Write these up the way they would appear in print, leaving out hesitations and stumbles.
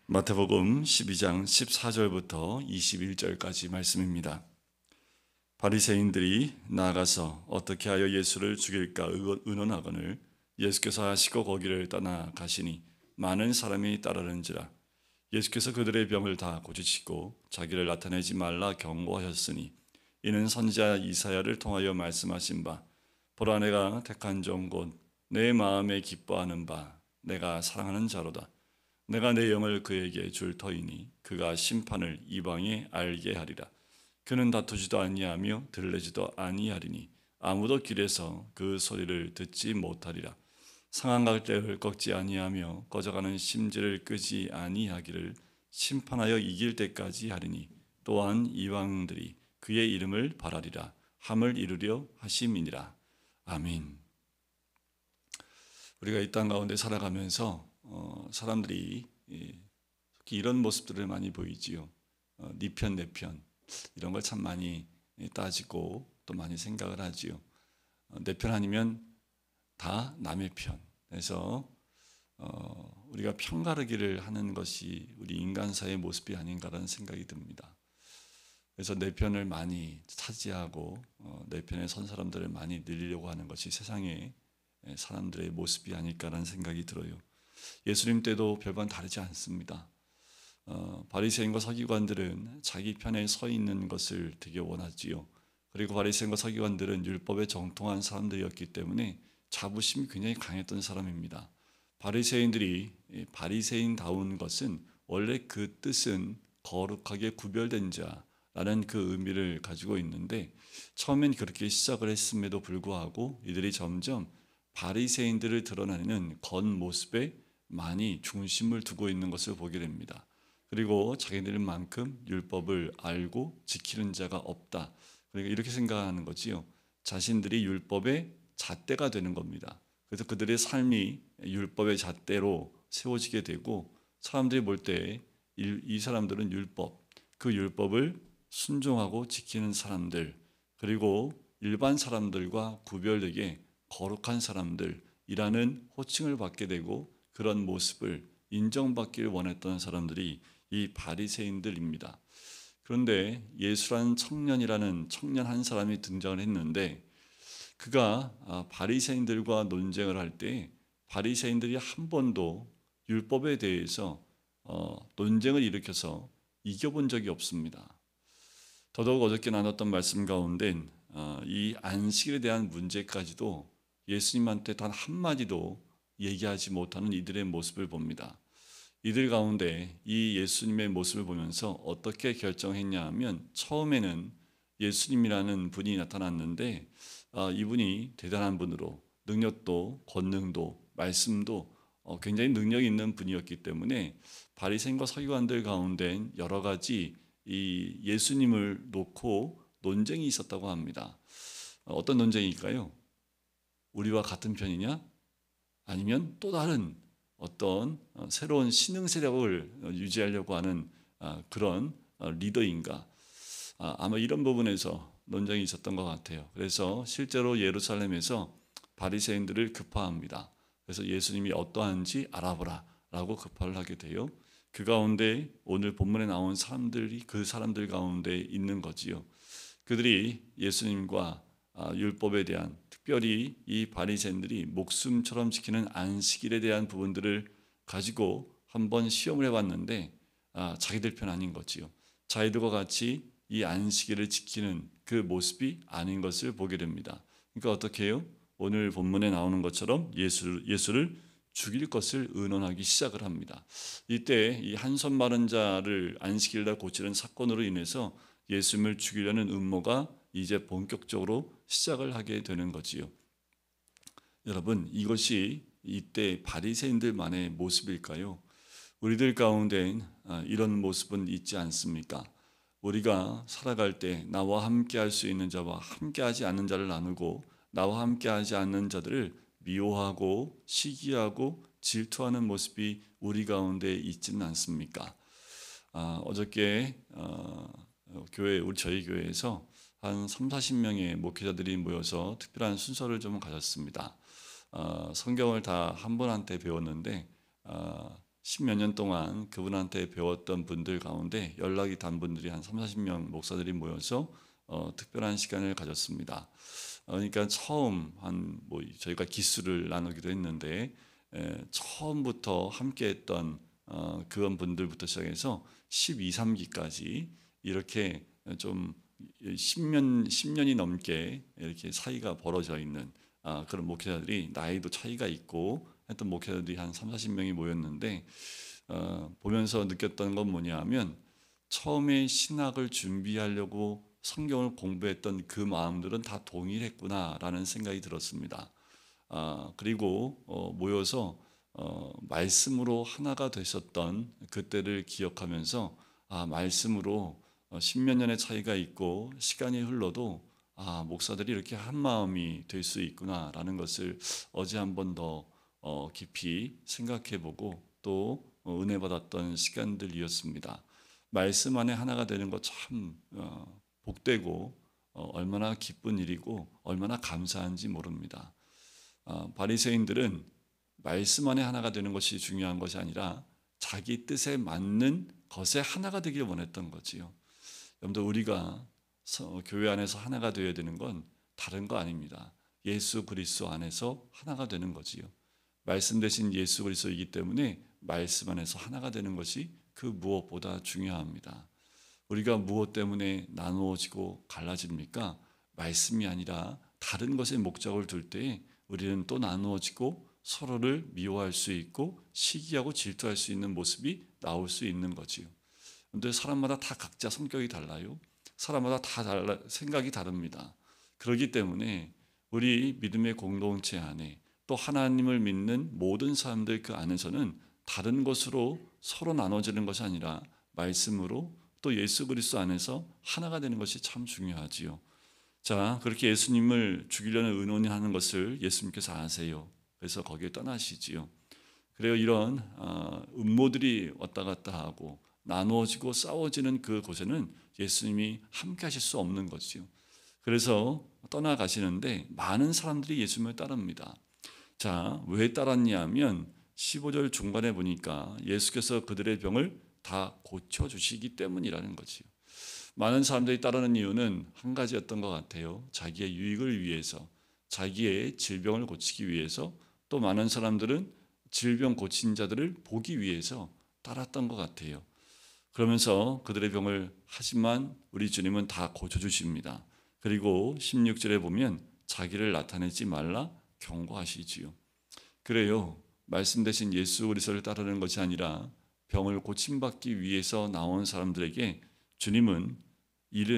마태복음 12장 14절부터 21절까지 말씀입니다. 바리새인들이 나아가서 어떻게 하여 예수를 죽일까 의논하거늘 예수께서 하시고 거기를 떠나 가시니 많은 사람이 따르는지라. 예수께서 그들의 병을 다 고치시고 자기를 나타내지 말라 경고하셨으니 이는 선지자 이사야를 통하여 말씀하신 바 보라 내가 택한 종 곧 내 마음에 기뻐하는 바 내가 사랑하는 자로다. 내가 내 영을 그에게 줄 터이니 그가 심판을 이방에 알게 하리라. 그는 다투지도 아니하며 들레지도 아니하리니 아무도 길에서 그 소리를 듣지 못하리라. 상한 갈대를 꺾지 아니하며 꺼져가는 심지를 끄지 아니하기를 심판하여 이길 때까지 하리니 또한 이방들이 그의 이름을 바라리라 함을 이루려 하심이니라. 아멘. 우리가 이 땅 가운데 살아가면서 사람들이 특히 이런 모습들을 많이 보이지요. 네 편, 내 편 이런 걸 참 많이 따지고 또 많이 생각을 하지요. 내 편 아니면 다 남의 편. 그래서 우리가 편가르기를 하는 것이 우리 인간사의 모습이 아닌가라는 생각이 듭니다. 그래서 내 편을 많이 차지하고 내 편에 선 사람들을 많이 늘리려고 하는 것이 세상의 사람들의 모습이 아닐까라는 생각이 들어요. 예수님 때도 별반 다르지 않습니다. 바리새인과 서기관들은 자기 편에 서 있는 것을 되게 원하지요. 그리고 바리새인과 서기관들은 율법에 정통한 사람들이었기 때문에 자부심이 굉장히 강했던 사람입니다. 바리새인들이 바리새인다운 것은 원래 그 뜻은 거룩하게 구별된 자라는 그 의미를 가지고 있는데 처음엔 그렇게 시작을 했음에도 불구하고 이들이 점점 바리새인들을 드러내는 겉모습에 많이 중심을 두고 있는 것을 보게 됩니다. 그리고 자기들만큼 율법을 알고 지키는 자가 없다. 그러니까 이렇게 생각하는 거지요. 자신들이 율법의 잣대가 되는 겁니다. 그래서 그들의 삶이 율법의 잣대로 세워지게 되고 사람들이 볼 때 이 사람들은 그 율법을 순종하고 지키는 사람들, 그리고 일반 사람들과 구별되게 거룩한 사람들이라는 호칭을 받게 되고 그런 모습을 인정받기를 원했던 사람들이 이 바리새인들입니다. 그런데 예수라는 청년이라는 청년 한 사람이 등장을 했는데 그가 바리새인들과 논쟁을 할 때 바리새인들이 한 번도 율법에 대해서 논쟁을 일으켜서 이겨본 적이 없습니다. 더더욱 어저께 나눴던 말씀 가운데 이 안식일에 대한 문제까지도 예수님한테 단 한마디도 얘기하지 못하는 이들의 모습을 봅니다. 이들 가운데 이 예수님의 모습을 보면서 어떻게 결정했냐 하면 처음에는 예수님이라는 분이 나타났는데 이분이 대단한 분으로 능력도 권능도 말씀도 굉장히 능력 있는 분이었기 때문에 바리새인과 서기관들 가운데 여러 가지 이 예수님을 놓고 논쟁이 있었다고 합니다. 어떤 논쟁일까요? 우리와 같은 편이냐? 아니면 또 다른 어떤 새로운 신흥 세력을 유지하려고 하는 그런 리더인가? 아마 이런 부분에서 논쟁이 있었던 것 같아요. 그래서 실제로 예루살렘에서 바리새인들을 급파합니다. 그래서 예수님이 어떠한지 알아보라라고 급파를 하게 돼요. 그 가운데 오늘 본문에 나온 사람들이 그 사람들 가운데 있는 거지요. 그들이 예수님과 율법에 대한 특별히 이 바리새인들이 목숨처럼 지키는 안식일에 대한 부분들을 가지고 한번 시험을 해봤는데 자기들 편 아닌 거지요. 자기들과 같이 이 안식일을 지키는 그 모습이 아닌 것을 보게 됩니다. 그러니까 어떻게 해요? 오늘 본문에 나오는 것처럼 예수를 죽일 것을 의논하기 시작을 합니다. 이때 이 한손 마른 자를 안식일날 고치는 사건으로 인해서 예수님을 죽이려는 음모가 이제 본격적으로 시작을 하게 되는 거지요. 여러분, 이것이 이때 바리새인들만의 모습일까요? 우리들 가운데 이런 모습은 있지 않습니까? 우리가 살아갈 때 나와 함께 할 수 있는 자와 함께 하지 않는 자를 나누고 나와 함께 하지 않는 자들을 미워하고 시기하고 질투하는 모습이 우리 가운데 있지는 않습니까? 어저께 저희 교회에서 한 30-40명의 목회자들이 모여서 특별한 순서를 좀 가졌습니다. 성경을 다 한 분한테 배웠는데 십몇 년 동안 그분한테 배웠던 분들 가운데 연락이 단 분들이 한 30-40명 목사들이 모여서 특별한 시간을 가졌습니다. 그러니까 처음 저희가 기수를 나누기도 했는데 처음부터 함께했던 그분들부터 시작해서 12, 3기까지 이렇게 좀 10년이 넘게 이렇게 사이가 벌어져 있는 그런 목회자들이 나이도 차이가 있고 했던 목회자들이 한 30-40명이 모였는데 보면서 느꼈던 건 뭐냐하면 처음에 신학을 준비하려고 성경을 공부했던 그 마음들은 다 동일했구나라는 생각이 들었습니다. 그리고 모여서 말씀으로 하나가 되셨던 그때를 기억하면서 말씀으로 십몇 년의 차이가 있고 시간이 흘러도 목사들이 이렇게 한 마음이 될 수 있구나라는 것을 어제 한 번 더 깊이 생각해보고 또 은혜 받았던 시간들이었습니다. 말씀 안에 하나가 되는 것 참 복되고 얼마나 기쁜 일이고 얼마나 감사한지 모릅니다. 바리새인들은 말씀 안에 하나가 되는 것이 중요한 것이 아니라 자기 뜻에 맞는 것에 하나가 되길 원했던 거지요. 여러분들 우리가 교회 안에서 하나가 되어야 되는 건 다른 거 아닙니다. 예수 그리스도 안에서 하나가 되는 거지요. 말씀 대신 예수 그리스도이기 때문에 말씀 안에서 하나가 되는 것이 그 무엇보다 중요합니다. 우리가 무엇 때문에 나누어지고 갈라집니까? 말씀이 아니라 다른 것에 목적을 둘 때에 우리는 또 나누어지고 서로를 미워할 수 있고 시기하고 질투할 수 있는 모습이 나올 수 있는 거지요. 그런데 사람마다 다 각자 성격이 달라요. 사람마다 다 생각이 다릅니다. 그렇기 때문에 우리 믿음의 공동체 안에 또 하나님을 믿는 모든 사람들 그 안에서는 다른 것으로 서로 나눠지는 것이 아니라 말씀으로 또 예수 그리스도 안에서 하나가 되는 것이 참 중요하지요. 자, 그렇게 예수님을 죽이려는 의논이 하는 것을 예수님께서 아세요. 그래서 거기에 떠나시지요. 그래요. 이런 음모들이 왔다 갔다 하고 나누어지고 싸워지는 그곳에는 예수님이 함께 하실 수 없는 거지요. 그래서 떠나가시는데 많은 사람들이 예수님을 따릅니다. 자, 왜 따랐냐면 15절 중반에 보니까 예수께서 그들의 병을 다 고쳐주시기 때문이라는 거지요. 많은 사람들이 따르는 이유는 한 가지였던 것 같아요. 자기의 유익을 위해서, 자기의 질병을 고치기 위해서, 또 많은 사람들은 질병 고친 자들을 보기 위해서 따랐던 것 같아요. 그러면서 그들의 병을 하지만 우리 주님은 다 고쳐주십니다. 그리고 16절에 보면 자기를 나타내지 말라 경고하시지요. 그래요. 말씀 대신 예수 그리스도를 따르는 것이 아니라 병을 고침받기 위해서 나온 사람들에게 주님은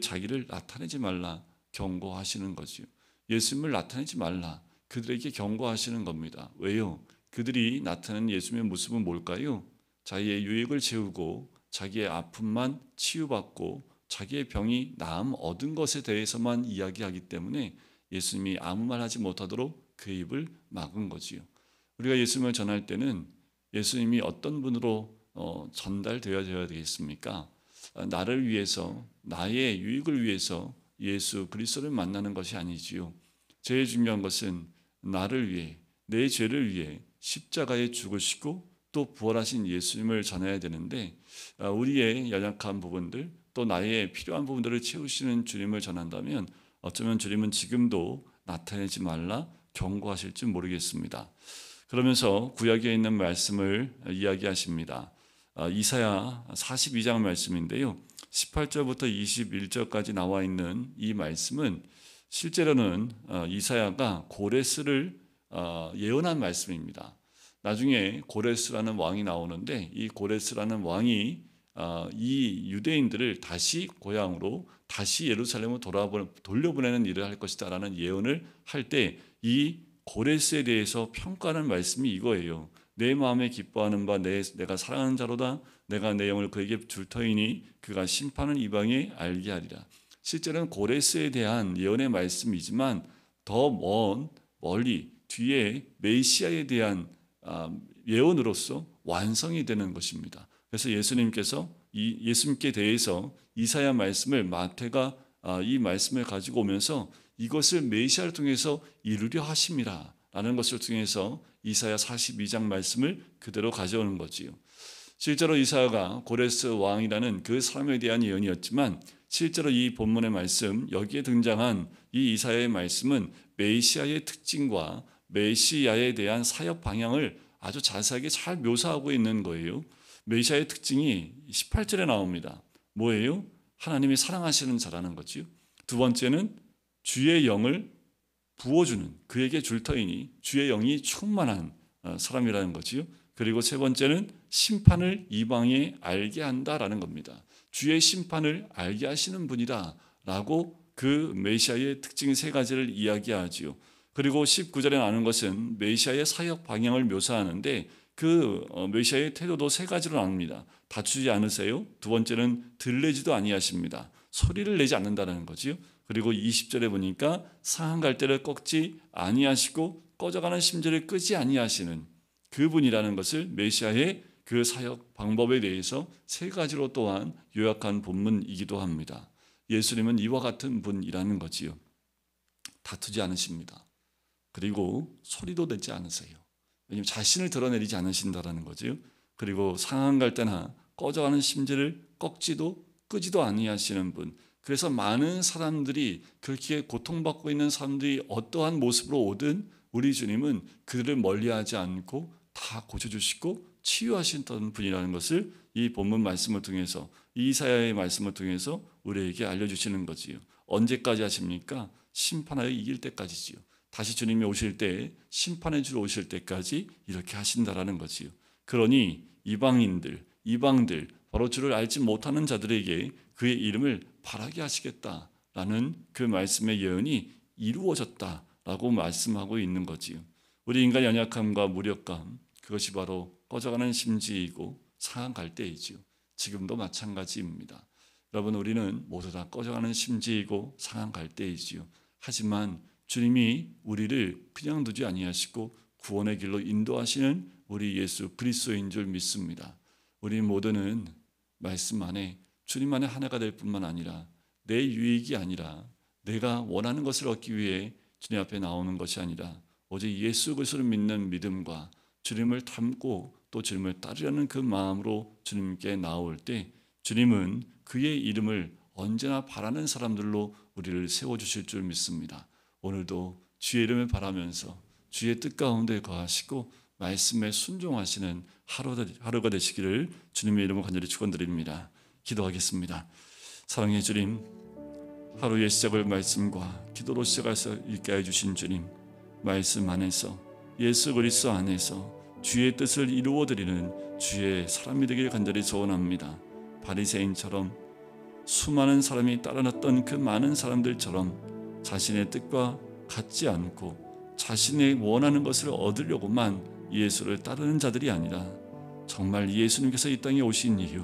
자기를 나타내지 말라 경고하시는 거지요. 예수님을 나타내지 말라 그들에게 경고하시는 겁니다. 왜요? 그들이 나타내는 예수님의 모습은 뭘까요? 자기의 유익을 채우고 자기의 아픔만 치유받고 자기의 병이 나음 얻은 것에 대해서만 이야기하기 때문에 예수님이 아무 말 하지 못하도록 그 입을 막은 거지요. 우리가 예수님을 전할 때는 예수님이 어떤 분으로 전달되어야 되겠습니까? 나를 위해서, 나의 유익을 위해서 예수 그리스도를 만나는 것이 아니지요. 제일 중요한 것은 나를 위해, 내 죄를 위해 십자가에 죽으시고 또 부활하신 예수님을 전해야 되는데 우리의 연약한 부분들 또 나의 필요한 부분들을 채우시는 주님을 전한다면 어쩌면 주님은 지금도 나타내지 말라 경고하실지 모르겠습니다. 그러면서 구약에 있는 말씀을 이야기하십니다. 이사야 42장 말씀인데요. 18절부터 21절까지 나와 있는 이 말씀은 실제로는 이사야가 고레스를 예언한 말씀입니다. 나중에 고레스라는 왕이 나오는데 이 고레스라는 왕이 이 유대인들을 다시 고향으로 다시 예루살렘으로 돌려보내는 일을 할 것이다 라는 예언을 할 때 이 고레스에 대해서 평가하는 말씀이 이거예요. 내 마음에 기뻐하는 바 내가 사랑하는 자로다. 내가 내 영을 그에게 줄 터이니 그가 심판은 이방에 알게 하리라. 실제로는 고레스에 대한 예언의 말씀이지만 더 멀리 뒤에 메시아에 대한 예언으로서 완성이 되는 것입니다. 그래서 예수님께 대해서 이사야 말씀을 마태가 이 말씀을 가지고 오면서 이것을 메시아를 통해서 이루려 하심이라 라는 것을 통해서 이사야 42장 말씀을 그대로 가져오는 거지요. 실제로 이사야가 고레스 왕이라는 그 사람에 대한 예언이었지만 실제로 이 본문의 말씀, 여기에 등장한 이 이사야의 말씀은 메시아의 특징과 메시아에 대한 사역 방향을 아주 자세하게 잘 묘사하고 있는 거예요. 메시아의 특징이 18절에 나옵니다. 뭐예요? 하나님이 사랑하시는 자라는 거지요. 두 번째는 주의 영을 부어주는, 그에게 줄 터이니 주의 영이 충만한 사람이라는 거지요. 그리고 세 번째는 심판을 이방에 알게 한다라는 겁니다. 주의 심판을 알게 하시는 분이다 라고 그 메시아의 특징 세 가지를 이야기하지요. 그리고 19절에 나오는 것은 메시아의 사역 방향을 묘사하는데 그 메시아의 태도도 세 가지로 나눕니다. 다투지 않으세요. 두 번째는 들레지도 아니하십니다. 소리를 내지 않는다는 거지요. 그리고 20절에 보니까 상한 갈대를 꺾지 아니하시고 꺼져가는 심지를 끄지 아니하시는 그분이라는 것을 메시아의 그 사역 방법에 대해서 세 가지로 또한 요약한 본문이기도 합니다. 예수님은 이와 같은 분이라는 거지요. 다투지 않으십니다. 그리고 소리도 내지 않으세요. 왜냐하면 자신을 드러내리지 않으신다라는 거지요. 그리고 상한 갈대나 꺼져가는 심지를 꺾지도 끄지도 아니하시는 분. 그래서 많은 사람들이 그렇게 고통받고 있는 사람들이 어떠한 모습으로 오든 우리 주님은 그들을 멀리하지 않고 다 고쳐주시고 치유하신다는 분이라는 것을 이 본문 말씀을 통해서, 이사야의 말씀을 통해서 우리에게 알려주시는 거지요. 언제까지 하십니까? 심판하여 이길 때까지지요. 다시 주님이 오실 때, 심판해 주러 오실 때까지 이렇게 하신다라는 거지요. 그러니 이방들, 바로 주를 알지 못하는 자들에게 그의 이름을 바라게 하시겠다라는 그 말씀의 예언이 이루어졌다라고 말씀하고 있는 거지요. 우리 인간 연약함과 무력감, 그것이 바로 꺼져가는 심지이고 상한 갈대이지요. 지금도 마찬가지입니다. 여러분, 우리는 모두 다 꺼져가는 심지이고 상한 갈대이지요. 하지만 주님이 우리를 그냥 두지 아니하시고 구원의 길로 인도하시는 우리 예수 그리스도인 줄 믿습니다. 우리 모두는 말씀 안에 주님 안에 하나가 될 뿐만 아니라 내 유익이 아니라 내가 원하는 것을 얻기 위해 주님 앞에 나오는 것이 아니라 오직 예수 그리스도를 믿는 믿음과 주님을 닮고 또 주님을 따르려는 그 마음으로 주님께 나올 때 주님은 그의 이름을 언제나 바라는 사람들로 우리를 세워주실 줄 믿습니다. 오늘도 주의 이름을 바라면서 주의 뜻 가운데 거하시고 말씀에 순종하시는 하루가 되시기를 주님의 이름으로 간절히 축원드립니다. 기도하겠습니다. 사랑의 주님, 하루의 시작을 말씀과 기도로 시작해서 있게 해주신 주님, 말씀 안에서 예수 그리스도 안에서 주의 뜻을 이루어드리는 주의 사람이 되길 간절히 소원합니다. 바리새인처럼 수많은 사람이 따라났던 그 많은 사람들처럼 자신의 뜻과 같지 않고 자신의 원하는 것을 얻으려고만 예수를 따르는 자들이 아니라 정말 예수님께서 이 땅에 오신 이유,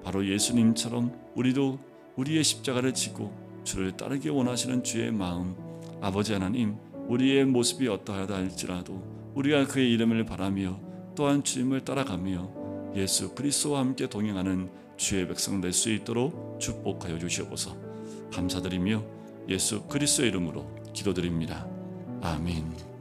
바로 예수님처럼 우리도 우리의 십자가를 지고 주를 따르기 원하시는 주의 마음, 아버지 하나님, 우리의 모습이 어떠하다 할지라도 우리가 그의 이름을 바라며 또한 주님을 따라가며 예수 그리스도와 함께 동행하는 주의 백성 될 수 있도록 축복하여 주시옵소서. 감사드리며 예수 그리스도의 이름으로 기도드립니다. 아멘.